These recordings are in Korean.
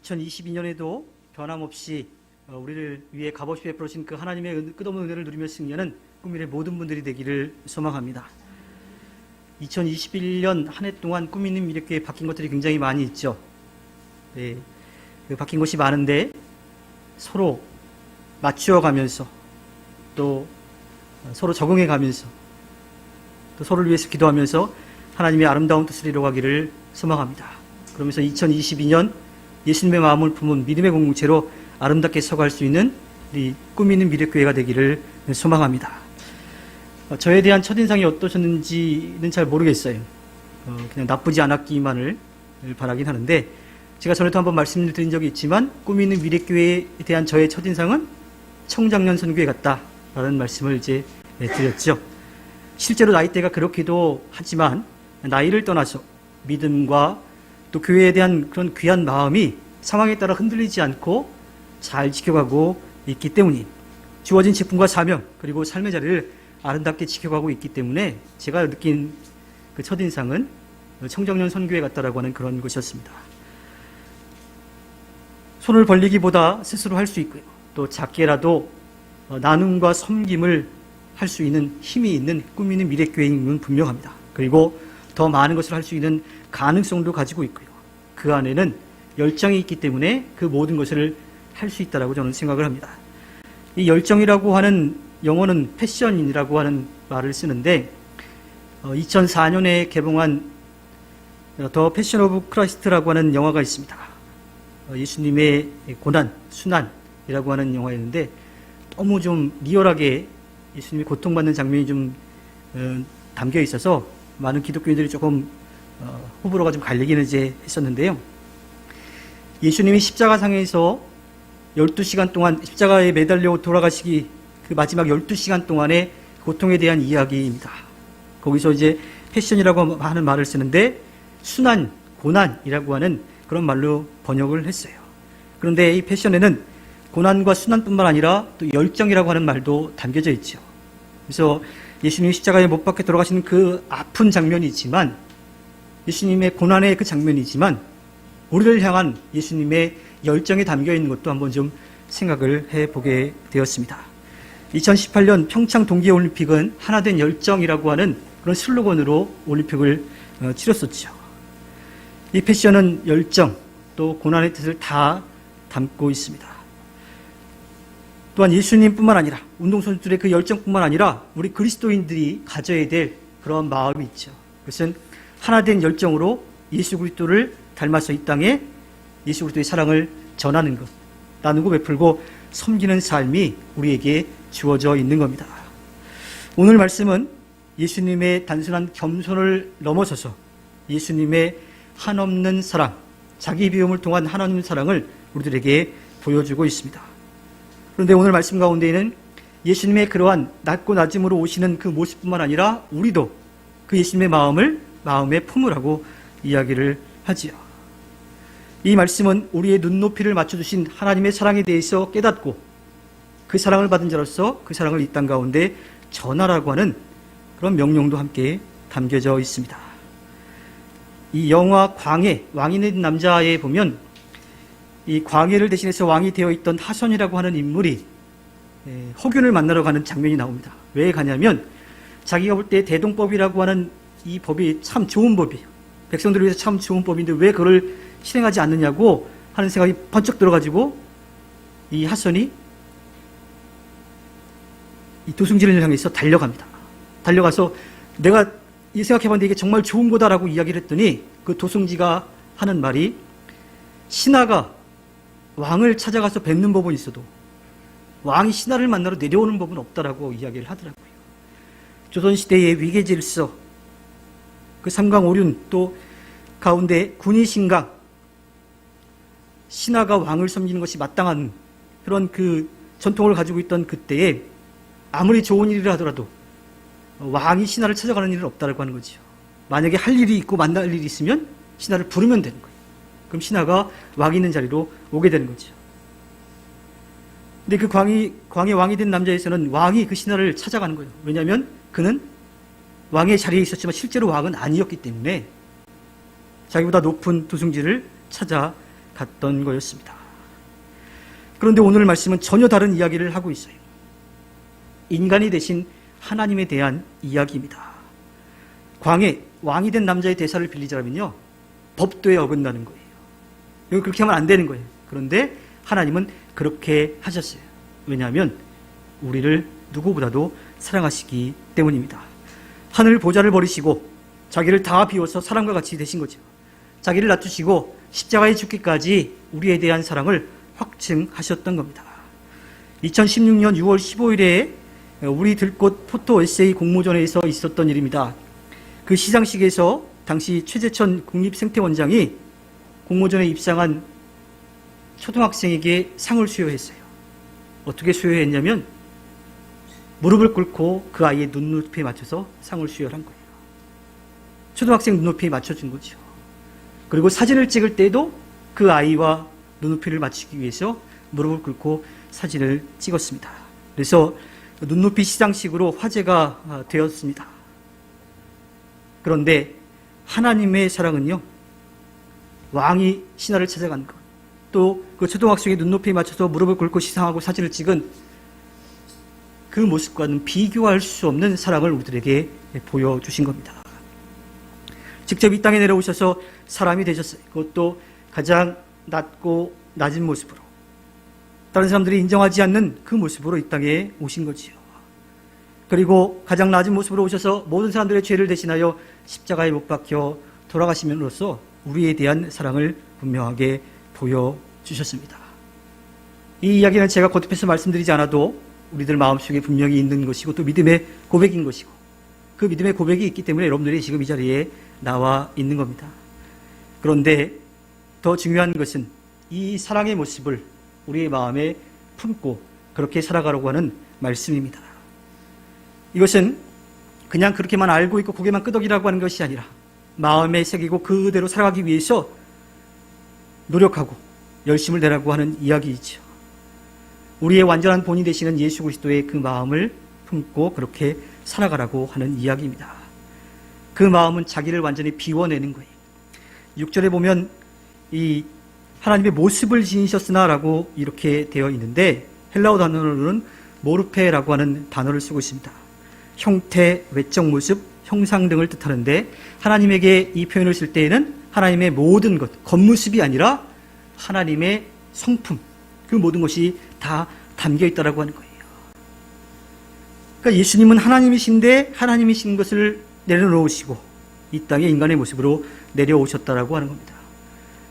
2022년에도 변함없이 우리를 위해 값없이 베풀어진 그 하나님의 끝없는 은혜를 누리며 승리하는 꿈미래 모든 분들이 되기를 소망합니다. 2021년 한 해 동안 꿈있는 미래교회에 바뀐 것들이 굉장히 많이 있죠. 네, 그 바뀐 것이 많은데 서로 맞추어가면서 또 서로 적응해가면서 또 서로를 위해서 기도하면서 하나님의 아름다운 뜻을 이루어가기를 소망합니다. 그러면서 2022년 예수님의 마음을 품은 믿음의 공동체로 아름답게 서갈 수 있는 우리 꿈있는 미래교회가 되기를 소망합니다. 저에 대한 첫인상이 어떠셨는지는 잘 모르겠어요. 그냥 나쁘지 않았기만을 바라긴 하는데, 제가 전에도 한번 말씀을 드린 적이 있지만 꿈있는 미래교회에 대한 저의 첫인상은 청장년 선교회 같다라는 말씀을 이제 드렸죠. 실제로 나이대가 그렇기도 하지만 나이를 떠나서 믿음과 또 교회에 대한 그런 귀한 마음이 상황에 따라 흔들리지 않고 잘 지켜가고 있기 때문인, 주어진 직분과 사명 그리고 삶의 자리를 아름답게 지켜가고 있기 때문에 제가 느낀 그 첫인상은 청정년 선교회 같다라고 하는 그런 것이었습니다. 손을 벌리기보다 스스로 할 수 있고요, 또 작게라도 나눔과 섬김을 할 수 있는 힘이 있는 꿈 있는 미래교회인 건 분명합니다. 그리고 더 많은 것을 할 수 있는 가능성도 가지고 있고요, 그 안에는 열정이 있기 때문에 그 모든 것을 할 수 있다라고 저는 생각을 합니다. 이 열정이라고 하는 영어는 패션이라고 하는 말을 쓰는데, 2004년에 개봉한 더 패션 오브 크라이스트라고 하는 영화가 있습니다. 예수님의 고난, 순환이라고 하는 영화였는데 너무 좀 리얼하게 예수님이 고통받는 장면이 좀 담겨 있어서 많은 기독교인들이 조금 호불호가 좀 갈리기는 이제 했었는데요. 예수님이 십자가상에서 12시간 동안 십자가에 매달려 돌아가시기 그 마지막 12시간 동안의 고통에 대한 이야기입니다. 거기서 이제 패션이라고 하는 말을 쓰는데 순환, 고난이라고 하는 그런 말로 번역을 했어요. 그런데 이 패션에는 고난과 순환뿐만 아니라 또 열정이라고 하는 말도 담겨져 있죠. 그래서 예수님이 십자가에 못 박혀 돌아가시는 그 아픈 장면이지만, 예수님의 고난의 그 장면이지만 우리를 향한 예수님의 열정이 담겨 있는 것도 한번 좀 생각을 해보게 되었습니다. 2018년 평창 동계올림픽은 하나된 열정이라고 하는 그런 슬로건으로 올림픽을 치렀었죠. 이 패션은 열정 또 고난의 뜻을 다 담고 있습니다. 또한 예수님뿐만 아니라 운동선수들의 그 열정뿐만 아니라 우리 그리스도인들이 가져야 될 그런 마음이 있죠. 그것은 하나된 열정으로 예수 그리스도를 닮아서 이 땅에 예수 그리스도의 사랑을 전하는 것, 나누고 베풀고 섬기는 삶이 우리에게 주어져 있는 겁니다. 오늘 말씀은 예수님의 단순한 겸손을 넘어서서 예수님의 한없는 사랑, 자기 비움을 통한 하나님의 사랑을 우리들에게 보여주고 있습니다. 그런데 오늘 말씀 가운데에는 예수님의 그러한 낮고 낮음으로 오시는 그 모습뿐만 아니라 우리도 그 예수님의 마음을 마음에 품으라고 이야기를 하지요. 이 말씀은 우리의 눈높이를 맞춰주신 하나님의 사랑에 대해서 깨닫고 그 사랑을 받은 자로서 그 사랑을 이 땅 가운데 전하라고 하는 그런 명령도 함께 담겨져 있습니다. 이 영화 광해, 왕이 된 남자에 보면 이 광해를 대신해서 왕이 되어 있던 하선이라고 하는 인물이 허균을 만나러 가는 장면이 나옵니다. 왜 가냐면 자기가 볼 때 대동법이라고 하는 이 법이 참 좋은 법이에요. 백성들을 위해서 참 좋은 법인데 왜 그걸 실행하지 않느냐고 하는 생각이 번쩍 들어가지고 이 하선이 이 도승지를 향해서 달려갑니다. 달려가서 내가 이 생각해봤는데 이게 정말 좋은 거다라고 이야기를 했더니 그 도승지가 하는 말이, 신하가 왕을 찾아가서 뵙는 법은 있어도 왕이 신하를 만나러 내려오는 법은 없다라고 이야기를 하더라고요. 조선시대의 위계질서, 그 삼강오륜, 또 가운데 군의신강, 신하가 왕을 섬기는 것이 마땅한 그런 그 전통을 가지고 있던 그때에 아무리 좋은 일이라 하더라도 왕이 신하를 찾아가는 일은 없다라고 하는 거죠. 만약에 할 일이 있고 만날 일이 있으면 신하를 부르면 되는 거예요. 그럼 신하가 왕이 있는 자리로 오게 되는 거죠. 근데 그 광해 왕이 된 남자에서는 왕이 그 신하를 찾아가는 거예요. 왜냐하면 그는 왕의 자리에 있었지만 실제로 왕은 아니었기 때문에 자기보다 높은 도승지를 찾아 갔던 거였습니다. 그런데 오늘 말씀은 전혀 다른 이야기를 하고 있어요. 인간이 대신 하나님에 대한 이야기입니다. 광해 왕이 된 남자의 대사를 빌리자면요, 법도에 어긋나는 거예요. 이거 그렇게 하면 안 되는 거예요. 그런데 하나님은 그렇게 하셨어요. 왜냐하면 우리를 누구보다도 사랑하시기 때문입니다. 하늘 보좌를 버리시고 자기를 다 비워서 사람과 같이 되신 거죠. 자기를 낮추시고 십자가에 죽기까지 우리에 대한 사랑을 확증하셨던 겁니다. 2016년 6월 15일에 우리 들꽃 포토 에세이 공모전에서 있었던 일입니다. 그 시상식에서 당시 최재천 국립생태원장이 공모전에 입상한 초등학생에게 상을 수여했어요. 어떻게 수여했냐면 무릎을 꿇고 그 아이의 눈높이에 맞춰서 상을 수여한 거예요. 초등학생 눈높이에 맞춰준 거죠. 그리고 사진을 찍을 때도 그 아이와 눈높이를 맞추기 위해서 무릎을 꿇고 사진을 찍었습니다. 그래서 눈높이 시상식으로 화제가 되었습니다. 그런데 하나님의 사랑은요, 왕이 신하를 찾아간 것, 또 그 초등학생의 눈높이에 맞춰서 무릎을 꿇고 시상하고 사진을 찍은 그 모습과는 비교할 수 없는 사랑을 우리들에게 보여주신 겁니다. 직접 이 땅에 내려오셔서 사람이 되셨어요. 그것도 가장 낮고 낮은 모습으로, 다른 사람들이 인정하지 않는 그 모습으로 이 땅에 오신 거지요. 그리고 가장 낮은 모습으로 오셔서 모든 사람들의 죄를 대신하여 십자가에 못 박혀 돌아가심으로써 우리에 대한 사랑을 분명하게 보여주셨습니다. 이 이야기는 제가 거듭해서 말씀드리지 않아도 우리들 마음속에 분명히 있는 것이고 또 믿음의 고백인 것이고, 그 믿음의 고백이 있기 때문에 여러분들이 지금 이 자리에 나와 있는 겁니다. 그런데 더 중요한 것은 이 사랑의 모습을 우리의 마음에 품고 그렇게 살아가려고 하는 말씀입니다. 이것은 그냥 그렇게만 알고 있고 고개만 끄덕이라고 하는 것이 아니라 마음에 새기고 그대로 살아가기 위해서 노력하고 열심을 내라고 하는 이야기이죠. 우리의 완전한 본이 되시는 예수 그리스도의 그 마음을 품고 그렇게 살아가라고 하는 이야기입니다. 그 마음은 자기를 완전히 비워내는 거예요. 6절에 보면 이 하나님의 모습을 지니셨으나 라고 이렇게 되어 있는데, 헬라어 단어로는 모르페라고 하는 단어를 쓰고 있습니다. 형태, 외적 모습, 형상 등을 뜻하는데, 하나님에게 이 표현을 쓸 때에는 하나님의 모든 것, 겉모습이 아니라 하나님의 성품, 그 모든 것이 다 담겨 있다라고 하는 거예요. 그러니까 예수님은 하나님이신데 하나님이신 것을 내려놓으시고 이 땅에 인간의 모습으로 내려오셨다라고 하는 겁니다.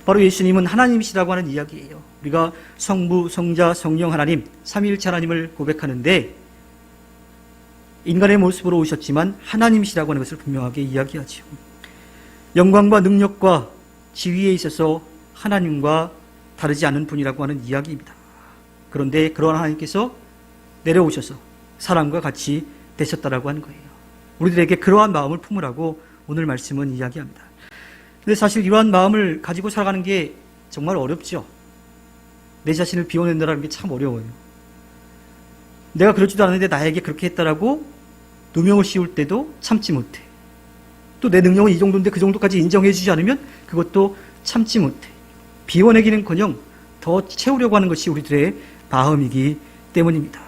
바로 예수님은 하나님이시라고 하는 이야기예요. 우리가 성부, 성자, 성령 하나님, 삼위일체 하나님을 고백하는데 인간의 모습으로 오셨지만 하나님이시라고 하는 것을 분명하게 이야기하죠. 영광과 능력과 지위에 있어서 하나님과 다르지 않은 분이라고 하는 이야기입니다. 그런데 그러한 하나님께서 내려오셔서 사람과 같이 되셨다라고 하는 거예요. 우리들에게 그러한 마음을 품으라고 오늘 말씀은 이야기합니다. 근데 사실 이러한 마음을 가지고 살아가는 게 정말 어렵죠. 내 자신을 비워낸다는 게 참 어려워요. 내가 그렇지도 않은데 나에게 그렇게 했다라고 누명을 씌울 때도 참지 못해. 또 내 능력은 이 정도인데 그 정도까지 인정해 주지 않으면 그것도 참지 못해. 비워내기는커녕 더 채우려고 하는 것이 우리들의 마음이기 때문입니다.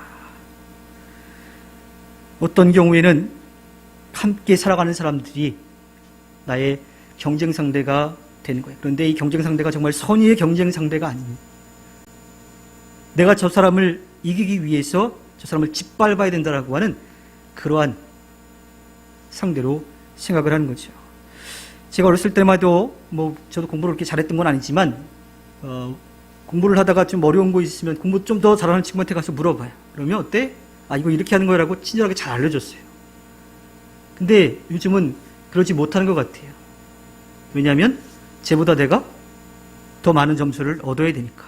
어떤 경우에는 함께 살아가는 사람들이 나의 경쟁 상대가 되는 거예요. 그런데 이 경쟁 상대가 정말 선의의 경쟁 상대가 아닙니다. 내가 저 사람을 이기기 위해서 저 사람을 짓밟아야 된다라고 하는 그러한 상대로 생각을 하는 거죠. 제가 어렸을 때마다 저도 공부를 그렇게 잘했던 건 아니지만 공부를 하다가 좀 어려운 거 있으면 공부 좀 더 잘하는 친구한테 가서 물어봐요. 그러면 어때? 아, 이거 이렇게 하는 거라고 친절하게 잘 알려줬어요. 근데 요즘은 그러지 못하는 것 같아요. 왜냐하면 쟤보다 내가 더 많은 점수를 얻어야 되니까.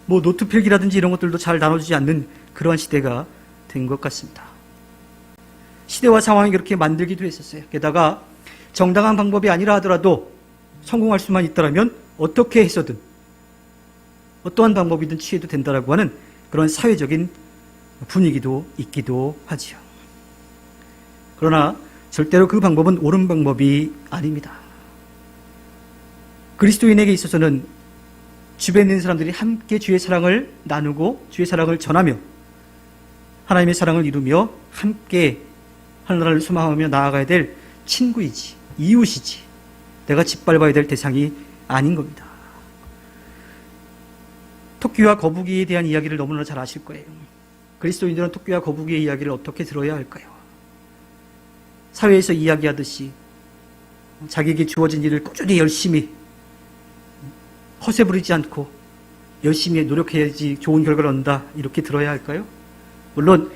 노트 필기라든지 이런 것들도 잘 나눠주지 않는 그러한 시대가 된 것 같습니다. 시대와 상황이 그렇게 만들기도 했었어요. 게다가 정당한 방법이 아니라 하더라도 성공할 수만 있다면 어떻게 해서든 어떠한 방법이든 취해도 된다라고 하는 그런 사회적인 분위기도 있기도 하지요. 그러나 절대로 그 방법은 옳은 방법이 아닙니다. 그리스도인에게 있어서는 주변에 있는 사람들이 함께 주의 사랑을 나누고 주의 사랑을 전하며 하나님의 사랑을 이루며 함께 하늘나라를 소망하며 나아가야 될 친구이지, 이웃이지, 내가 짓밟아야 될 대상이 아닌 겁니다. 토끼와 거북이에 대한 이야기를 너무나 잘 아실 거예요. 그리스도인들은 토끼와 거북이의 이야기를 어떻게 들어야 할까요? 사회에서 이야기하듯이 자기에게 주어진 일을 꾸준히 열심히 허세 부리지 않고 열심히 노력해야지 좋은 결과를 얻는다, 이렇게 들어야 할까요? 물론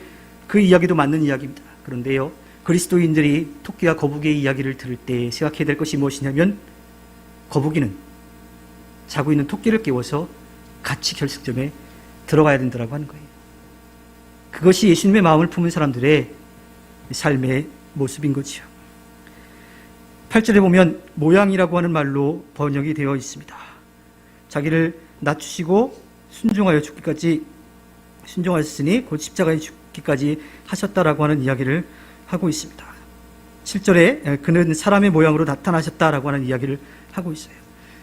그 이야기도 맞는 이야기입니다. 그런데요, 그리스도인들이 토끼와 거북이의 이야기를 들을 때 생각해야 될 것이 무엇이냐면, 거북이는 자고 있는 토끼를 깨워서 같이 결승점에 들어가야 된다고 하는 거예요. 그것이 예수님의 마음을 품은 사람들의 삶의 모습인 거죠. 8절에 보면 모양이라고 하는 말로 번역이 되어 있습니다. 자기를 낮추시고 순종하여 죽기까지 순종하셨으니 곧 십자가에 죽기까지 하셨다라고 하는 이야기를 하고 있습니다. 7절에 그는 사람의 모양으로 나타나셨다라고 하는 이야기를 하고 있어요.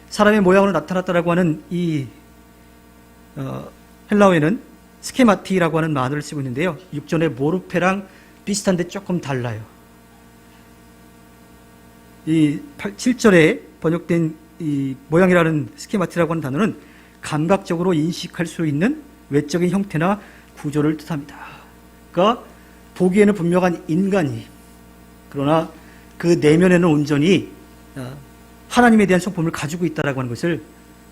사람의 모양으로 나타났다라고 하는 이 헬라어에는 스케마티라고 하는 말을 쓰고 있는데요. 육전의 모르페랑 비슷한데 조금 달라요. 이 7절에 번역된 이 모양이라는 스케마티라고 하는 단어는 감각적으로 인식할 수 있는 외적인 형태나 구조를 뜻합니다. 그러니까 보기에는 분명한 인간이, 그러나 그 내면에는 온전히 하나님에 대한 성품을 가지고 있다라고 하는 것을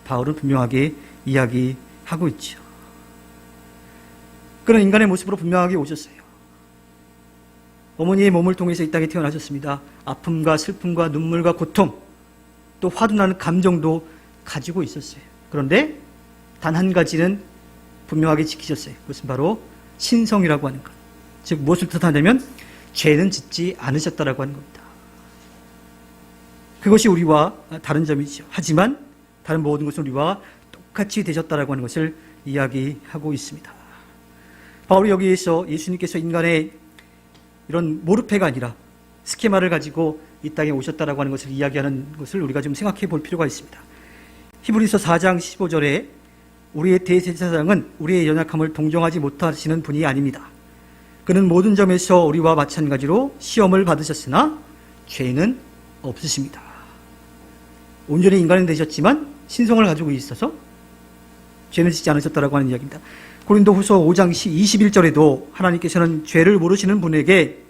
바울은 분명하게 이야기하고 있죠. 그런 인간의 모습으로 분명하게 오셨어요. 어머니의 몸을 통해서 이 땅에 태어나셨습니다. 아픔과 슬픔과 눈물과 고통, 또 화도 나는 감정도 가지고 있었어요. 그런데 단 한 가지는 분명하게 지키셨어요. 그것은 바로 신성이라고 하는 것. 즉 무엇을 뜻하냐면 죄는 짓지 않으셨다라고 하는 겁니다. 그것이 우리와 다른 점이죠. 하지만 다른 모든 것은 우리와 똑같이 되셨다라고 하는 것을 이야기하고 있습니다. 바울이 여기에서 예수님께서 인간의 이런 모르페가 아니라 스케마를 가지고 이 땅에 오셨다라고 하는 것을 이야기하는 것을 우리가 좀 생각해 볼 필요가 있습니다. 히브리서 4장 15절에 우리의 대제사장은 우리의 연약함을 동정하지 못하시는 분이 아닙니다. 그는 모든 점에서 우리와 마찬가지로 시험을 받으셨으나 죄는 없으십니다. 온전히 인간은 되셨지만 신성을 가지고 있어서 죄는 짓지 않으셨다라고 하는 이야기입니다. 고린도후서 5장 21절에도 하나님께서는 죄를 모르시는 분에게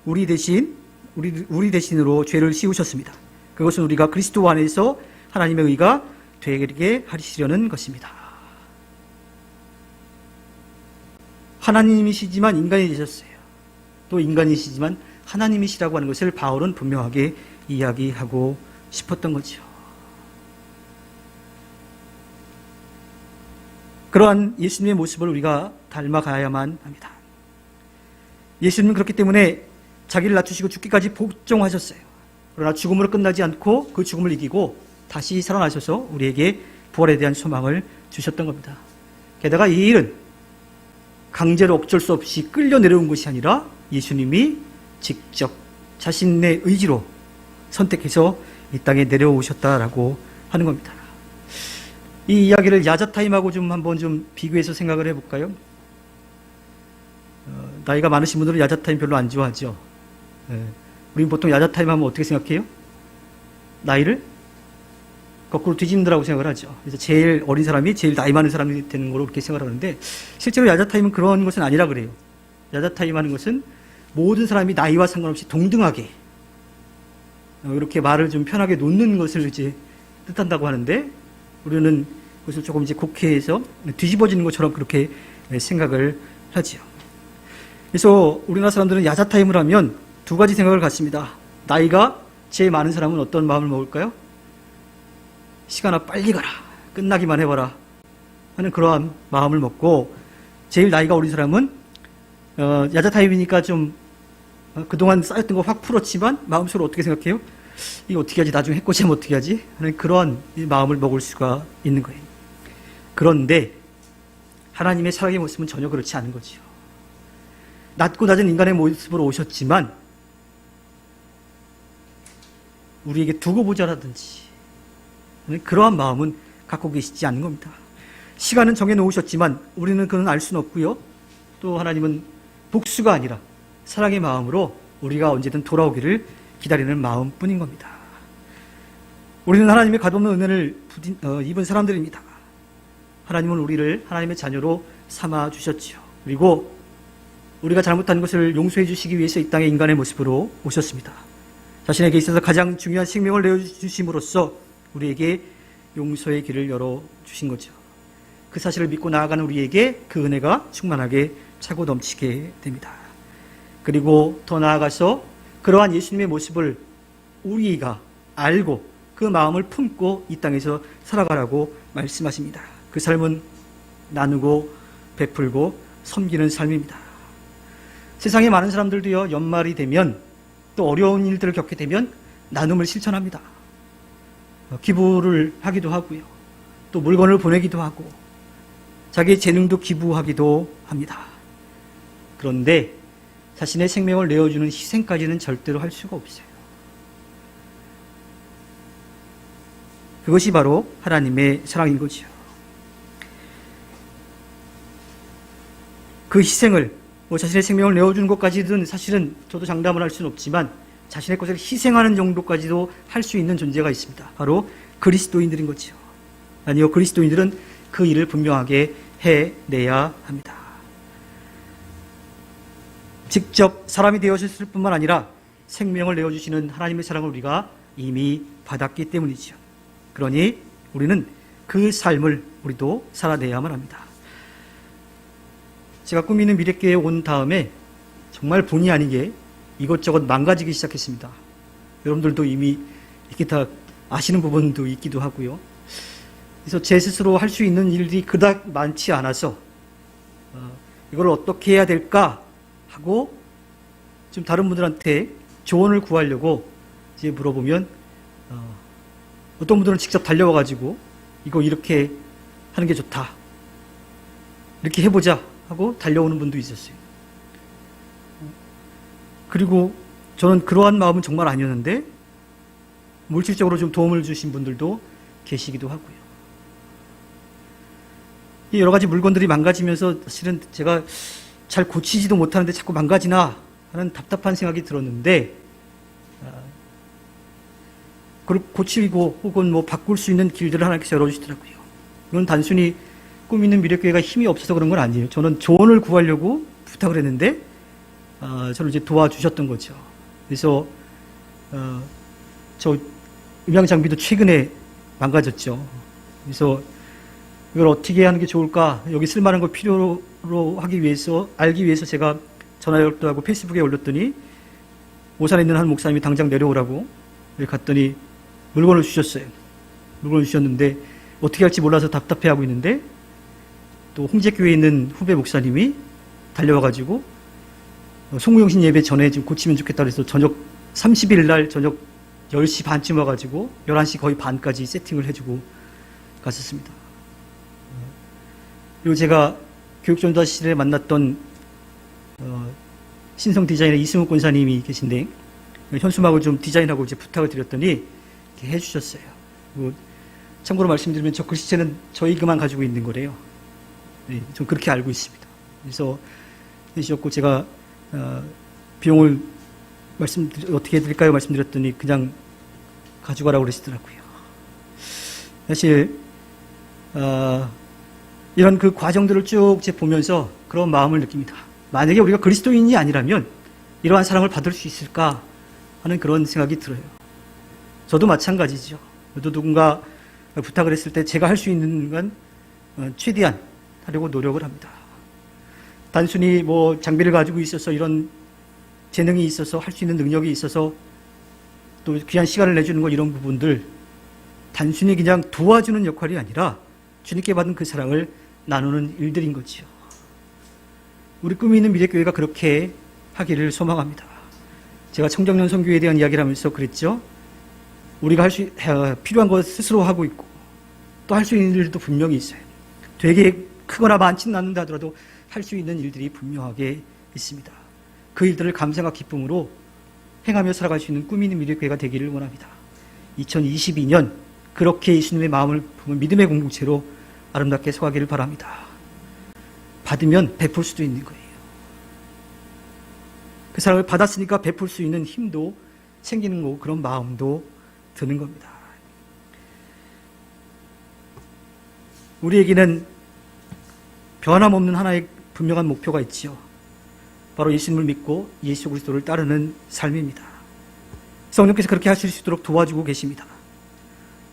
우리 대신으로 죄를 씌우셨습니다. 그것은 우리가 그리스도 안에서 하나님의 의가 되게 하시려는 것입니다. 하나님이시지만 인간이 되셨어요. 또 인간이시지만 하나님이시라고 하는 것을 바울은 분명하게 이야기하고 싶었던 거죠. 그러한 예수님의 모습을 우리가 닮아가야만 합니다. 예수님은 그렇기 때문에 자기를 낮추시고 죽기까지 복종하셨어요. 그러나 죽음으로 끝나지 않고 그 죽음을 이기고 다시 살아나셔서 우리에게 부활에 대한 소망을 주셨던 겁니다. 게다가 이 일은 강제로 어쩔 수 없이 끌려 내려온 것이 아니라 예수님이 직접 자신의 의지로 선택해서 이 땅에 내려오셨다라고 하는 겁니다. 이 이야기를 야자타임하고 좀 한번 좀 비교해서 생각을 해볼까요? 나이가 많으신 분들은 야자타임 별로 안 좋아하죠. 우리는 보통 야자타임 하면 어떻게 생각해요? 나이를 거꾸로 뒤집는다고 생각을 하죠. 그래서 제일 어린 사람이 제일 나이 많은 사람이 되는 걸로 그렇게 생각을 하는데, 실제로 야자타임은 그런 것은 아니라 그래요. 야자타임 하는 것은 모든 사람이 나이와 상관없이 동등하게 이렇게 말을 좀 편하게 놓는 것을 이제 뜻한다고 하는데, 우리는 그것을 조금 이제 곡해해서 뒤집어지는 것처럼 그렇게 생각을 하지요. 그래서 우리나라 사람들은 야자타임을 하면 두 가지 생각을 갖습니다. 나이가 제일 많은 사람은 어떤 마음을 먹을까요? 시간아 빨리 가라, 끝나기만 해봐라 하는 그러한 마음을 먹고, 제일 나이가 어린 사람은 야자타임이니까 좀 그동안 쌓였던 거 확 풀었지만 마음속으로 어떻게 생각해요? 이거 어떻게 하지? 나중에 해코지하면 어떻게 하지? 하는 그런 마음을 먹을 수가 있는 거예요. 그런데 하나님의 사랑의 모습은 전혀 그렇지 않은 거죠. 낮고 낮은 인간의 모습으로 오셨지만 우리에게 두고 보자라든지 그러한 마음은 갖고 계시지 않는 겁니다. 시간은 정해놓으셨지만 우리는 그는 알 수는 없고요. 또 하나님은 복수가 아니라 사랑의 마음으로 우리가 언제든 돌아오기를 기다리는 마음뿐인 겁니다. 우리는 하나님의 값없는 은혜를 입은 사람들입니다. 하나님은 우리를 하나님의 자녀로 삼아 주셨지요. 그리고 우리가 잘못한 것을 용서해 주시기 위해서 이 땅에 인간의 모습으로 오셨습니다. 자신에게 있어서 가장 중요한 생명을 내어주심으로써 우리에게 용서의 길을 열어주신 거죠. 그 사실을 믿고 나아가는 우리에게 그 은혜가 충만하게 차고 넘치게 됩니다. 그리고 더 나아가서 그러한 예수님의 모습을 우리가 알고 그 마음을 품고 이 땅에서 살아가라고 말씀하십니다. 그 삶은 나누고 베풀고 섬기는 삶입니다. 세상에 많은 사람들도요, 연말이 되면 또 어려운 일들을 겪게 되면 나눔을 실천합니다. 기부를 하기도 하고요. 또 물건을 보내기도 하고 자기의 재능도 기부하기도 합니다. 그런데 자신의 생명을 내어주는 희생까지는 절대로 할 수가 없어요. 그것이 바로 하나님의 사랑인 거지요. 그 희생을 자신의 생명을 내어주는 것까지는 사실은 저도 장담을 할 수는 없지만 자신의 것을 희생하는 정도까지도 할 수 있는 존재가 있습니다. 바로 그리스도인들인 거지요. 아니요, 그리스도인들은 그 일을 분명하게 해내야 합니다. 직접 사람이 되어졌을 뿐만 아니라 생명을 내어주시는 하나님의 사랑을 우리가 이미 받았기 때문이죠. 그러니 우리는 그 삶을 우리도 살아내야만 합니다. 제가 꿈있는 미래교회에 온 다음에 정말 본의 아니게 이것저것 망가지기 시작했습니다. 여러분들도 이미 이렇게 다 아시는 부분도 있기도 하고요. 그래서 제 스스로 할 수 있는 일이 그닥 많지 않아서 이걸 어떻게 해야 될까 하고 좀 다른 분들한테 조언을 구하려고 이제 물어보면 어떤 분들은 직접 달려와가지고 이거 이렇게 하는 게 좋다, 이렇게 해보자 하고 달려오는 분도 있었어요. 그리고 저는 그러한 마음은 정말 아니었는데 물질적으로 좀 도움을 주신 분들도 계시기도 하고요. 여러 가지 물건들이 망가지면서 사실은 제가 잘 고치지도 못하는데 자꾸 망가지나 하는 답답한 생각이 들었는데 그걸 고치고 혹은 뭐 바꿀 수 있는 길들을 하나님께서 열어주시더라고요. 이건 단순히 꿈 있는 미래교회가 힘이 없어서 그런 건 아니에요. 저는 조언을 구하려고 부탁을 했는데 저를 이제 도와주셨던 거죠. 그래서 저 음향 장비도 최근에 망가졌죠. 그래서 이걸 어떻게 하는 게 좋을까, 여기 쓸만한 걸 필요로 하기 위해서, 알기 위해서 제가 전화 연락도 하고 페이스북에 올렸더니 오산에 있는 한 목사님이 당장 내려오라고 갔더니 물건을 주셨어요. 물건을 주셨는데 어떻게 할지 몰라서 답답해하고 있는데 또 홍제교회에 있는 후배 목사님이 달려와가지고 송구영신 예배 전에 좀 고치면 좋겠다 그래서 저녁 30일 날 저녁 10시 반쯤 와가지고 11시 거의 반까지 세팅을 해주고 갔었습니다. 그리고 제가 교육전도사실에 만났던 신성 디자이너 이승욱 권사님이 계신데 현수막을 좀 디자인하고 이제 부탁을 드렸더니 이렇게 해주셨어요. 참고로 말씀드리면 저 글씨체는 저희 그만 가지고 있는 거래요. 네, 좀 그렇게 알고 있습니다. 그래서 해주셨고 제가 비용을 어떻게 해드릴까요? 말씀드렸더니 그냥 가져가라고 그러시더라고요. 사실 이런 그 과정들을 쭉 보면서 그런 마음을 느낍니다. 만약에 우리가 그리스도인이 아니라면 이러한 사랑을 받을 수 있을까 하는 그런 생각이 들어요. 저도 마찬가지죠. 저도 누군가 부탁을 했을 때 제가 할 수 있는 건 최대한 하려고 노력을 합니다. 단순히 뭐 장비를 가지고 있어서 이런 재능이 있어서 할 수 있는 능력이 있어서 또 귀한 시간을 내주는 것 이런 부분들 단순히 그냥 도와주는 역할이 아니라 주님께 받은 그 사랑을 나누는 일들인 거지요. 우리 꿈이 있는 미래교회가 그렇게 하기를 소망합니다. 제가 청정년 선교에 대한 이야기를 하면서 그랬죠. 우리가 필요한 것 스스로 하고 있고 또 할 수 있는 일도 분명히 있어요. 되게 크거나 많지는 않는다 하더라도 할 수 있는 일들이 분명하게 있습니다. 그 일들을 감사와 기쁨으로 행하며 살아갈 수 있는 꿈이 있는 미래교회가 되기를 원합니다. 2022년 그렇게 예수님의 마음을 품은 믿음의 공동체로 아름답게 서가기를 바랍니다. 받으면 베풀 수도 있는 거예요. 그 사람을 받았으니까 베풀 수 있는 힘도 생기는 거고 그런 마음도 드는 겁니다. 우리에게는 변함없는 하나의 분명한 목표가 있지요. 바로 예수님을 믿고 예수 그리스도를 따르는 삶입니다. 성령께서 그렇게 하실 수 있도록 도와주고 계십니다.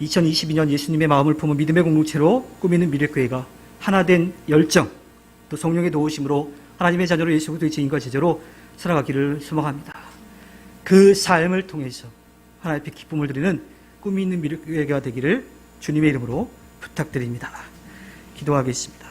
2022년 예수님의 마음을 품은 믿음의 공동체로 꾸미는 미래교회가 하나된 열정, 또 성령의 도우심으로 하나님의 자녀로 예수 그리스도의 증인과 제자로 살아가기를 소망합니다. 그 삶을 통해서 하나님 앞에 기쁨을 드리는 꿈이 있는 미래교회가 되기를 주님의 이름으로 부탁드립니다. 기도하겠습니다.